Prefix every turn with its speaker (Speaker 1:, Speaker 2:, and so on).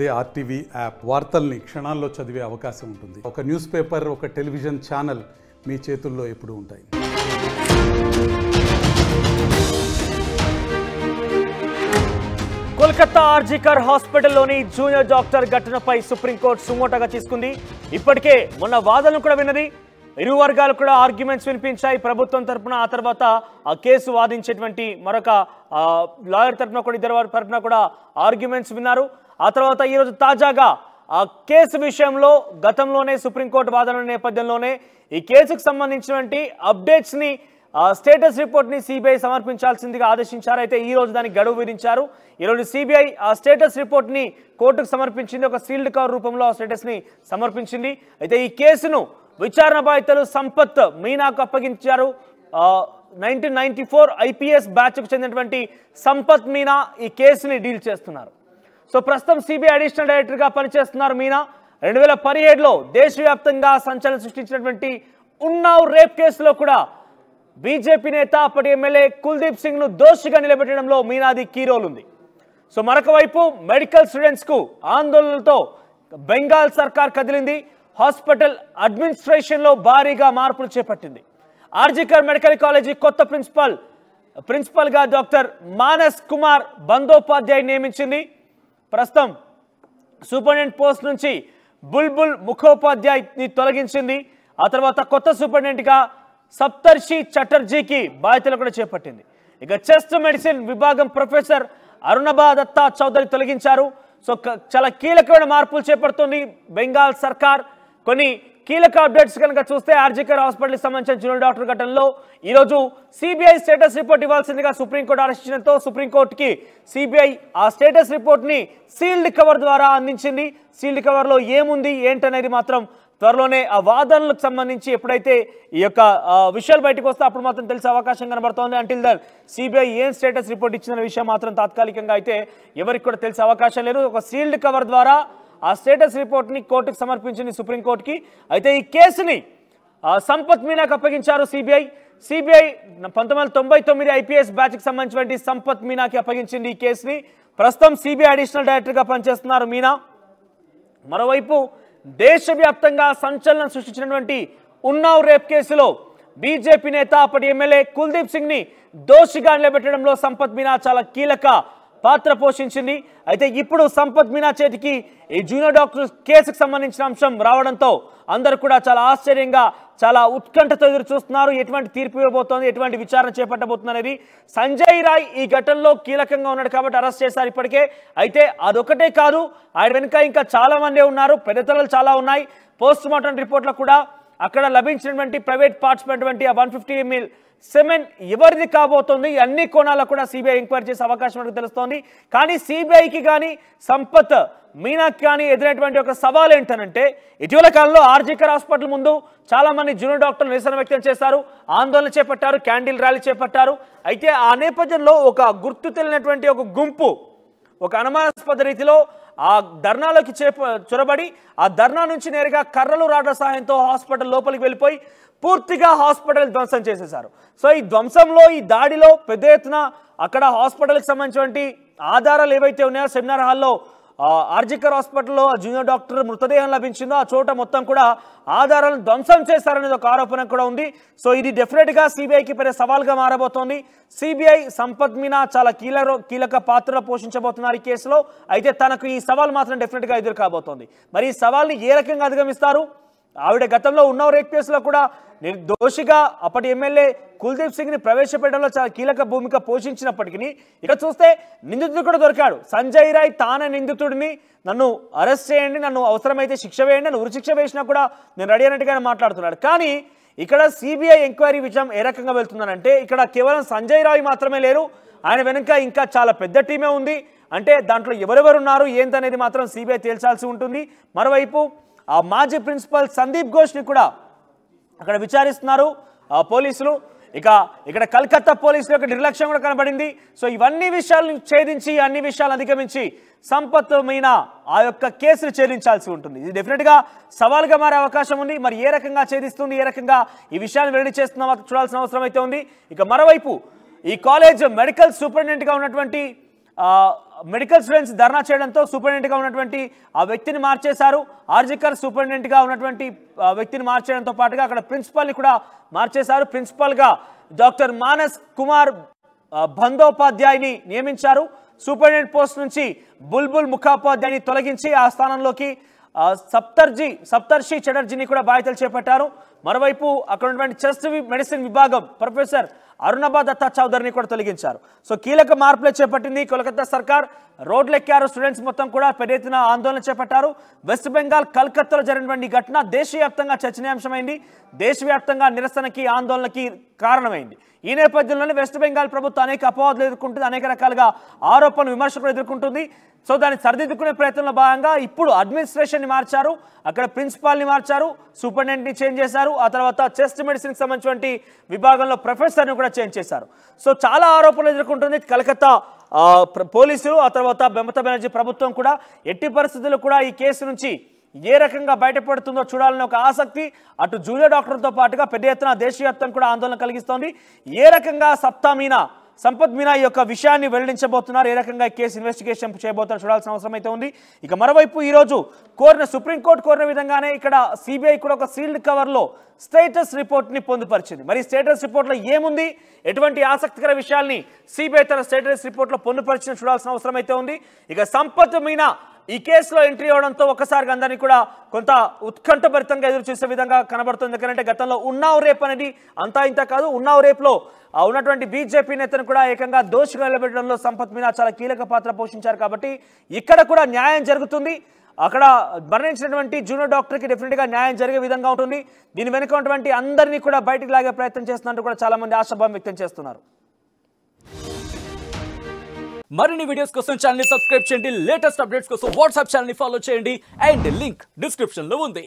Speaker 1: అదే RTV app వార్తల్ని క్షణాల్లో చదివే అవకాశం ఉంటుంది. ఒక న్యూస్ పేపర్, ఒక టెలివిజన్ ఛానల్ మీ చేతుల్లో ఎప్పుడూ ఉంటాయి.
Speaker 2: కోల్కతా ఆర్జికర్ హాస్పిటల్లోని జూనియర్ డాక్టర్ ఘటనపై సుప్రీంకోర్టు సుమోటోగా తీసుకుంది. ఇప్పటికే మొన్న వాదనలు కూడా విన్నది. ఇరు వర్గాలు కూడా ఆర్గ్యుమెంట్స్ వినిపించాయి ప్రభుత్వం తరఫున. ఆ తర్వాత ఆ కేసు వాదించేటువంటి మరొక లాయర్ తరఫున కూడా ఇద్దరు తరఫున కూడా ఆర్గ్యుమెంట్స్ విన్నారు. ఆ తర్వాత ఈరోజు తాజాగా ఆ కేసు విషయంలో గతంలోనే సుప్రీంకోర్టు వాదనల నేపథ్యంలోనే ఈ కేసుకు సంబంధించినటువంటి అప్డేట్స్ని స్టేటస్ రిపోర్ట్ని సిబిఐ సమర్పించాల్సిందిగా ఆదేశించారు. అయితే ఈ రోజు దానికి గడువు విధించారు. ఈరోజు సిబిఐ ఆ స్టేటస్ రిపోర్ట్ని కోర్టుకు సమర్పించింది. ఒక సీల్డ్ కవర్ రూపంలో ఆ స్టేటస్ని సమర్పించింది. అయితే ఈ కేసును విచారణ బాధితులు సంపత్ మీనాకు అప్పగించారు. 1994 ఐపీఎస్ బ్యాచ్కు చెందినటువంటి సంపత్ మీనా ఈ కేసుని డీల్ చేస్తున్నారు. సో ప్రస్తుతం సిబిఐ అడిషనల్ డైరెక్టర్గా పనిచేస్తున్నారు మీనా. 2017లో దేశవ్యాప్తంగా సంచలనం సృష్టించినటువంటి ఉన్నావ్ రేప్ కేసులో కూడా బీజేపీ నేత అప్పటి ఎమ్మెల్యే కుల్దీప్ సింగ్ ను దోషిగా నిలబెట్టడంలో మీనాది కీ రోల్ ఉంది. సో మరొక వైపు మెడికల్ స్టూడెంట్స్ కు ఆందోళనలతో బెంగాల్ సర్కార్ కదిలింది. హాస్పిటల్ అడ్మినిస్ట్రేషన్ లో భారీగా మార్పులు చేపట్టింది. ఆర్జికర్ మెడికల్ కాలేజీ కొత్త ప్రిన్సిపల్ గా డాక్టర్ మానస్ కుమార్ బందోపాధ్యాయ్ నియమించింది. ప్రస్తుతం సూపరింటెండెంట్ పోస్ట్ నుంచి బుల్బుల్ ముఖోపాధ్యాయ్ ని తొలగించింది. ఆ తర్వాత కొత్త సూపరింటెండెంట్ గా సప్తర్షి చటర్జీకి బాధ్యతలు కూడా చేపట్టింది. ఇక చెస్ట్ మెడిసిన్ విభాగం ప్రొఫెసర్ అరుణభా దత్తా చౌదరి తొలగించారు. సో చాలా కీలకమైన మార్పులు చేపడుతుంది బెంగాల్ సర్కార్. కొన్ని కీలక అప్డేట్స్ కనుక చూస్తే ఆర్జికర్ హాస్పిటల్కి సంబంధించిన జూనియర్ డాక్టర్ ఘటనలో ఈరోజు సిబిఐ స్టేటస్ రిపోర్ట్ ఇవ్వాల్సిందిగా సుప్రీంకోర్టు ఆదేశించడంతో సుప్రీంకోర్టుకి సిబిఐ ఆ స్టేటస్ రిపోర్ట్ని సీల్డ్ కవర్ ద్వారా అందించింది. సీల్డ్ కవర్లో ఏముంది ఏంటనేది మాత్రం త్వరలోనే ఆ వాదనలకు సంబంధించి ఎప్పుడైతే ఈ యొక్క విషయాలు బయటకు వస్తే అప్పుడు మాత్రం తెలిసే అవకాశం కనబడుతోంది. అంటిల్ దన్ సిబిఐ ఏం స్టేటస్ రిపోర్ట్ ఇచ్చిన విషయం మాత్రం తాత్కాలికంగా అయితే ఎవరికి కూడా తెలిసే అవకాశం లేదు. ఒక సీల్డ్ కవర్ ద్వారా ఆ స్టేటస్ రిపోర్ట్ని కోర్టుకు సమర్పించింది సుప్రీంకోర్టుకి. అయితే ఈ కేసుని సంపత్ మీనాకు అప్పగించారు సిబిఐ. 1999 ఐపీఎస్ బ్యాచ్కి సంబంధించినటువంటి సంపత్ మీనాకి అప్పగించింది ఈ కేసుని. ప్రస్తుతం సిబిఐ అడిషనల్ డైరెక్టర్గా పనిచేస్తున్నారు మీనా. మరోవైపు దేశవ్యాప్తంగా సంచలనం సృష్టించినటువంటి ఉన్నావ్ రేప్ కేసులో బీజేపీ నేత అప్పటి ఎమ్మెల్యే కుల్దీప్ సింగ్ ని దోషిగా నిలబెట్టడంలో సంపత్ మీనా చాలా కీలక పాత్ర పోషించింది. అయితే ఇప్పుడు సంపత్ మీనా చేతికి ఈ జూనియర్ డాక్టర్ కేసుకు సంబంధించిన అంశం రావడంతో అందరూ కూడా చాలా ఆశ్చర్యంగా, చాలా ఉత్కంఠతో ఎదురు చూస్తున్నారు. ఎటువంటి తీర్పు ఇవ్వబోతోంది, ఎటువంటి విచారణ చేపట్టబోతుంది అనేది. సంజయ్ రాయ్ ఈ ఘటనలో కీలకంగా ఉన్నాడు కాబట్టి అరెస్ట్ చేశారు ఇప్పటికే. అయితే అదొకటే కాదు, ఆయన వెనుక ఇంకా చాలా మంది ఉన్నారు, పెద్దతలలు చాలా ఉన్నాయి. పోస్ట్ మార్టం రిపోర్ట్లో కూడా అక్కడ లభించినటువంటి ప్రైవేట్ పార్ట్స్ ఉన్నటువంటి ఆ 150 ml సెమెన్ ఎవరిది కాబోతోంది, అన్ని కోణాల్లో కూడా సిబిఐ ఎంక్వైరీ చేసే అవకాశం మనకు తెలుస్తోంది. కానీ సిబిఐకి కానీ సంపత్ మీనాకి కానీ ఎదురైనటువంటి ఒక సవాల్ ఏంటనంటే, ఇటీవల కాలంలో ఆర్జికర్ హాస్పిటల్ ముందు చాలా మంది జూనియర్ డాక్టర్లు నిరసన వ్యక్తం చేశారు, ఆందోళన చేపట్టారు, క్యాండిల్ ర్యాలీ చేపట్టారు. అయితే ఆ నేపథ్యంలో ఒక గుర్తు తెలియనటువంటి ఒక గుంపు ఒక అనుమానాస్పద రీతిలో ఆ ధర్నాలోకి చొరబడి ఆ ధర్నా నుంచి నేరుగా కర్రలు రాడ్ల సహాయంతో హాస్పిటల్ లోపలికి వెళ్ళిపోయి పూర్తిగా హాస్పిటల్ ధ్వంసం చేసేశారు. సో ఈ ధ్వంసంలో, ఈ దాడిలో పెద్ద ఎత్తున అక్కడ హాస్పిటల్కి సంబంధించినటువంటి ఆధారాలు ఏవైతే ఉన్నాయో, సెమినార్ హాల్లో ఆర్జికర్ హాస్పిటల్లో జూనియర్ డాక్టర్ మృతదేహం లభించిందో ఆ చోట మొత్తం కూడా ఆధారాలను ధ్వంసం చేశారనేది ఒక ఆరోపణ కూడా ఉంది. సో ఇది డెఫినెట్గా సిబిఐకి పెద్ద సవాల్గా మారబోతోంది. సిబిఐ సంపత్ మీనా చాలా కీలక పాత్ర పోషించబోతున్నారు ఈ కేసులో. అయితే తనకు ఈ సవాల్ మాత్రం డెఫినెట్గా ఎదురు కాబోతోంది. మరి ఈ సవాల్ని ఏ రకంగా అధిగమిస్తారు? ఆవిడ గతంలో ఉన్నావ్ రేప్ కేసులో కూడా నిర్దోషిగా అప్పటి ఎమ్మెల్యే కుల్దీప్ సింగ్ ని ప్రవేశపెట్టడంలో చాలా కీలక భూమిక పోషించినప్పటికీ ఇక్కడ చూస్తే నిందితుడు కూడా దొరికాడు. సంజయ్ రాయ్ తానే నిందితుడిని, నన్ను అరెస్ట్ చేయండి, నన్ను అవసరమైతే శిక్ష వేయండి, నన్ను ఉరిశిక్ష వేసినా కూడా నేను రెడీ అన్నట్టుగానే మాట్లాడుతున్నాడు. కానీ ఇక్కడ సిబిఐ ఎంక్వైరీ విషయం ఏ రకంగా వెళ్తుందనంటే, ఇక్కడ కేవలం సంజయ్ రాయ్ మాత్రమే లేరు, ఆయన వెనుక ఇంకా చాలా పెద్ద టీమే ఉంది. అంటే దాంట్లో ఎవరెవరున్నారు ఏంటనేది మాత్రం సిబిఐ తేల్చాల్సి ఉంటుంది. మరోవైపు ఆ మాజీ ప్రిన్సిపల్ సందీప్ ఘోష్ని కూడా అక్కడ విచారిస్తున్నారు పోలీసులు. ఇక్కడ కల్కత్తా పోలీసుల యొక్క నిర్లక్ష్యం కూడా కనబడింది. సో ఇవన్నీ విషయాలను ఛేదించి, అన్ని విషయాలను అధిగమించి సంపత్ మీనా ఆ యొక్క కేసును ఛేదించాల్సి ఉంటుంది. ఇది డెఫినెట్గా సవాల్గా మారే అవకాశం ఉంది. మరి ఏ రకంగా ఛేదిస్తుంది, ఏ రకంగా ఈ విషయాన్ని వెల్లడి చేస్తున్నా చూడాల్సిన అవసరం అయితే ఉంది. ఇక మరోవైపు ఈ కాలేజ్ మెడికల్ సూపరింటెండెంట్గా ఉన్నటువంటి మెడికల్ స్టూడెంట్స్ ధర్నా చేయడంతో సూపరింటెండెంట్గా ఉన్నటువంటి ఆ వ్యక్తిని మార్చేశారు. ఆర్జికర్ సూపరింటెండెంట్గా ఉన్నటువంటి వ్యక్తిని మార్చేయడంతో పాటుగా అక్కడ ప్రిన్సిపల్ని కూడా మార్చేశారు. ప్రిన్సిపల్గా డాక్టర్ మానస్ కుమార్ బందోపాధ్యాయుని నియమించారు. సూపరింటెండెంట్ పోస్ట్ నుంచి బుల్బుల్ ముఖోపాధ్యాయుని తొలగించి ఆ స్థానంలోకి సప్తర్షి చటర్జీని కూడా బాధ్యతలు చేపట్టారు. మరోవైపు అక్కడ ఉన్నటువంటి చెస్ట్ మెడిసిన్ విభాగం ప్రొఫెసర్ అరుణబా దత్తా చౌదరిని కూడా తొలగించారు. సో కీలక మార్పులే చేపట్టింది కోల్కతా సర్కార్. రోడ్లెక్కారు స్టూడెంట్స్ మొత్తం కూడా పెద్ద ఎత్తున ఆందోళన చేపట్టారు. వెస్ట్ బెంగాల్ కల్కత్తాలో జరిగినటువంటి ఘటన దేశవ్యాప్తంగా చర్చనీయాంశమైంది. దేశవ్యాప్తంగా నిరసనకి ఆందోళనకి కారణమైంది. ఈ నేపథ్యంలోనే వెస్ట్ బెంగాల్ ప్రభుత్వం అనేక అపవాదులు ఎదుర్కొంటుంది, అనేక రకాలుగా ఆరోపణలు విమర్శలు ఎదుర్కొంటుంది. సో దాన్ని సరిదిద్దుకునే ప్రయత్నంలో భాగంగా ఇప్పుడు అడ్మినిస్ట్రేషన్ని మార్చారు, అక్కడ ప్రిన్సిపాల్ని మార్చారు, సూపరింటెండెంట్ని చేంజ్ చేశారు, ఆ తర్వాత చెస్ట్ మెడిసిన్కి సంబంధించినటువంటి విభాగంలో ప్రొఫెసర్ని కూడా చేంజ్ చేశారు. సో చాలా ఆరోపణలు ఎదుర్కొంటుంది కలకత్తా పోలీసులు, ఆ తర్వాత మమతా బెనర్జీ ప్రభుత్వం కూడా. ఎట్టి పరిస్థితుల్లో కూడా ఈ కేసు నుంచి ఏ రకంగా బయటపడుతుందో చూడాలని ఒక ఆసక్తి అటు జూనియర్ డాక్టర్తో పాటుగా పెద్ద ఎత్తున దేశవ్యాప్తంగా కూడా ఆందోళన కలిగిస్తోంది. ఏ రకంగా సంపత్ మీనా ఈ యొక్క విషయాన్ని వెల్లడించబోతున్నారు, ఏ రకంగా కేసు ఇన్వెస్టిగేషన్ చేయబోతున్నారు చూడాల్సిన అవసరం అయితే ఉంది. ఇక మరోవైపు ఈరోజు సుప్రీంకోర్టు కోరిన విధంగానే ఇక్కడ సిబిఐ కూడా ఒక సీల్డ్ కవర్లో స్టేటస్ రిపోర్ట్ని పొందుపరిచింది. మరి స్టేటస్ రిపోర్ట్లో ఏముంది, ఎటువంటి ఆసక్తికర విషయాల్ని సిబిఐ తన స్టేటస్ రిపోర్ట్లో పొందుపరిచిన చూడాల్సిన అవసరం అయితే ఉంది. ఇక సంపత్ మీనా ఈ కేసులో ఎంట్రీ అవడంతో ఒక్కసారిగా అందరినీ కూడా కొంత ఉత్కంఠభరితంగా ఎదురు చూసే విధంగా కనబడుతుంది. ఎందుకంటే గతంలో ఉన్నావ్ రేప్ అనేది అంతా ఇంత కాదు, ఉన్నావ్ రేప్లో ఉన్నటువంటి బీజేపీ నేతను కూడా ఏకంగా దోషిగా నిలబెట్టడంలో సంపత్ మీనా చాలా కీలక పాత్ర పోషించారు. కాబట్టి ఇక్కడ కూడా న్యాయం జరుగుతుంది. అక్కడ మరణించినటువంటి జూనియర్ డాక్టర్కి డెఫినెట్గా న్యాయం జరిగే విధంగా ఉంటుంది. దీని వెనుక ఉన్నటువంటి అందరినీ కూడా బయటికి లాగే ప్రయత్నం చేస్తున్నట్టు కూడా చాలా మంది ఆశాభావం వ్యక్తం చేస్తున్నారు.
Speaker 3: మరిన్ని వీడియోస్ కోసం ఛానల్ ని సబ్స్క్రైబ్ చేయండి. లేటెస్ట్ అప్డేట్స్ కోసం వాట్సాప్ ఛానల్ ని ఫాలో చేయండి. అండ్ లింక్ డిస్క్రిప్షన్ లో ఉంది.